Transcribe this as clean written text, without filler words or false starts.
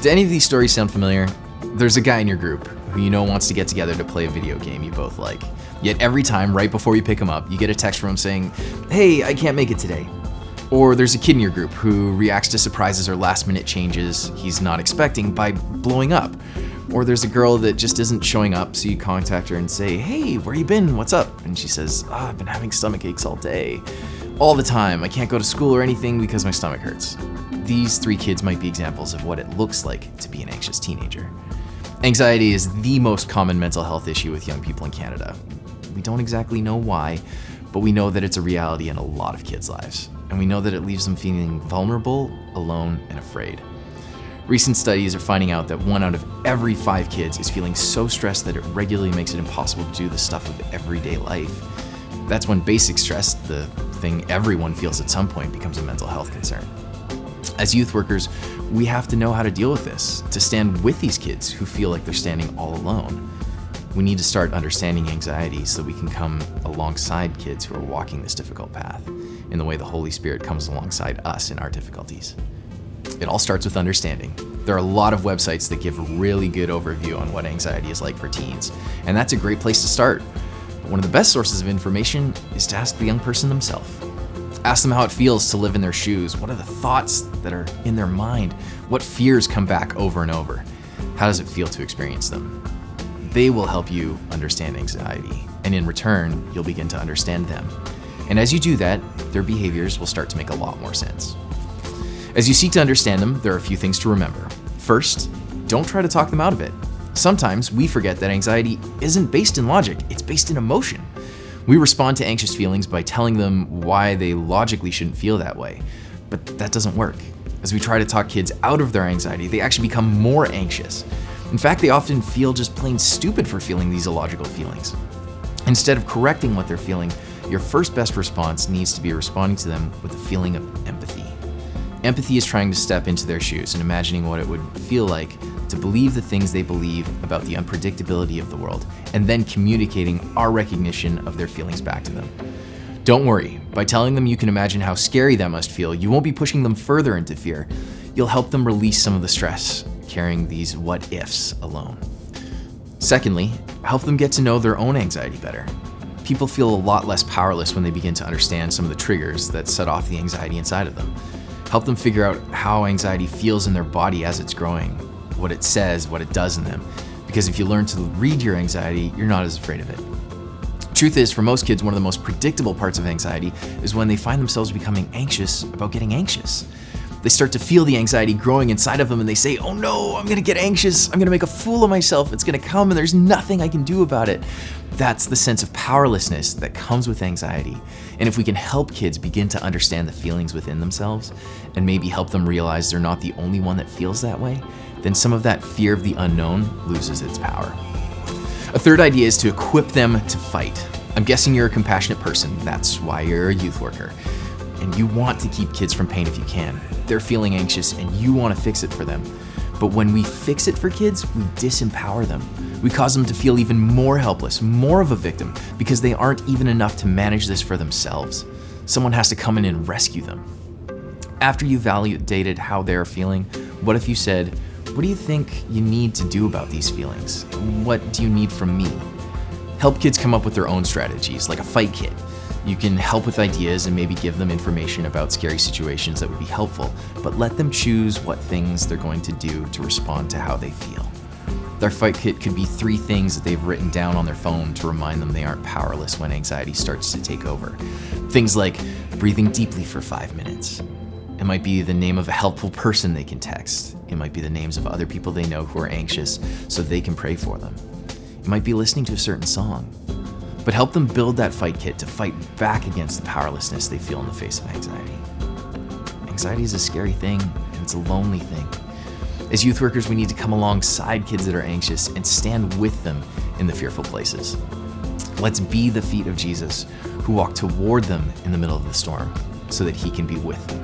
Do any of these stories sound familiar? There's a guy in your group who you know wants to get together to play a video game you both like. Yet every time, right before you pick him up, you get a text from him saying, "Hey, I can't make it today." Or there's a kid in your group who reacts to surprises or last-minute changes he's not expecting by blowing up. Or there's a girl that just isn't showing up, so you contact her and say, "Hey, where you been? What's up?" And she says, "I've been having stomach aches all day. All the time. I can't go to school or anything because my stomach hurts." These 3 kids might be examples of what it looks like to be an anxious teenager. Anxiety is the most common mental health issue with young people in Canada. We don't exactly know why, but we know that it's a reality in a lot of kids' lives. And we know that it leaves them feeling vulnerable, alone, and afraid. Recent studies are finding out that 1 out of every 5 kids is feeling so stressed that it regularly makes it impossible to do the stuff of everyday life. That's when basic stress, the thing everyone feels at some point, becomes a mental health concern. As youth workers, we have to know how to deal with this, to stand with these kids who feel like they're standing all alone. We need to start understanding anxiety so we can come alongside kids who are walking this difficult path in the way the Holy Spirit comes alongside us in our difficulties. It all starts with understanding. There are a lot of websites that give a really good overview on what anxiety is like for teens, and that's a great place to start. But one of the best sources of information is to ask the young person themselves. Ask them how it feels to live in their shoes. What are the thoughts that are in their mind? What fears come back over and over? How does it feel to experience them? They will help you understand anxiety, and in return, you'll begin to understand them. And as you do that, their behaviors will start to make a lot more sense. As you seek to understand them, there are a few things to remember. First, don't try to talk them out of it. Sometimes we forget that anxiety isn't based in logic, it's based in emotion. We respond to anxious feelings by telling them why they logically shouldn't feel that way, but that doesn't work. As we try to talk kids out of their anxiety, they actually become more anxious. In fact, they often feel just plain stupid for feeling these illogical feelings. Instead of correcting what they're feeling, your first best response needs to be responding to them with a feeling of empathy. Empathy is trying to step into their shoes and imagining what it would feel like to believe the things they believe about the unpredictability of the world, and then communicating our recognition of their feelings back to them. Don't worry, by telling them you can imagine how scary that must feel, you won't be pushing them further into fear. You'll help them release some of the stress, carrying these what-ifs alone. Secondly, help them get to know their own anxiety better. People feel a lot less powerless when they begin to understand some of the triggers that set off the anxiety inside of them. Help them figure out how anxiety feels in their body as it's growing, what it says, what it does in them. Because if you learn to read your anxiety, you're not as afraid of it. Truth is, for most kids, one of the most predictable parts of anxiety is when they find themselves becoming anxious about getting anxious. They start to feel the anxiety growing inside of them and they say, "Oh no, I'm gonna get anxious. I'm gonna make a fool of myself. It's gonna come and there's nothing I can do about it." That's the sense of powerlessness that comes with anxiety. And if we can help kids begin to understand the feelings within themselves and maybe help them realize they're not the only one that feels that way, then some of that fear of the unknown loses its power. A third idea is to equip them to fight. I'm guessing you're a compassionate person. That's why you're a youth worker. And you want to keep kids from pain if you can. They're feeling anxious and you want to fix it for them. But when we fix it for kids, we disempower them. We cause them to feel even more helpless, more of a victim, because they aren't even enough to manage this for themselves. Someone has to come in and rescue them. After you validated how they're feeling, what if you said, "What do you think you need to do about these feelings? What do you need from me?" Help kids come up with their own strategies, like a fight kit. You can help with ideas and maybe give them information about scary situations that would be helpful, but let them choose what things they're going to do to respond to how they feel. Their fight kit could be 3 things that they've written down on their phone to remind them they aren't powerless when anxiety starts to take over. Things like breathing deeply for 5 minutes. It might be the name of a helpful person they can text. It might be the names of other people they know who are anxious so they can pray for them. It might be listening to a certain song. But help them build that fight kit to fight back against the powerlessness they feel in the face of anxiety. Anxiety is a scary thing, and it's a lonely thing. As youth workers, we need to come alongside kids that are anxious and stand with them in the fearful places. Let's be the feet of Jesus who walk toward them in the middle of the storm so that he can be with them.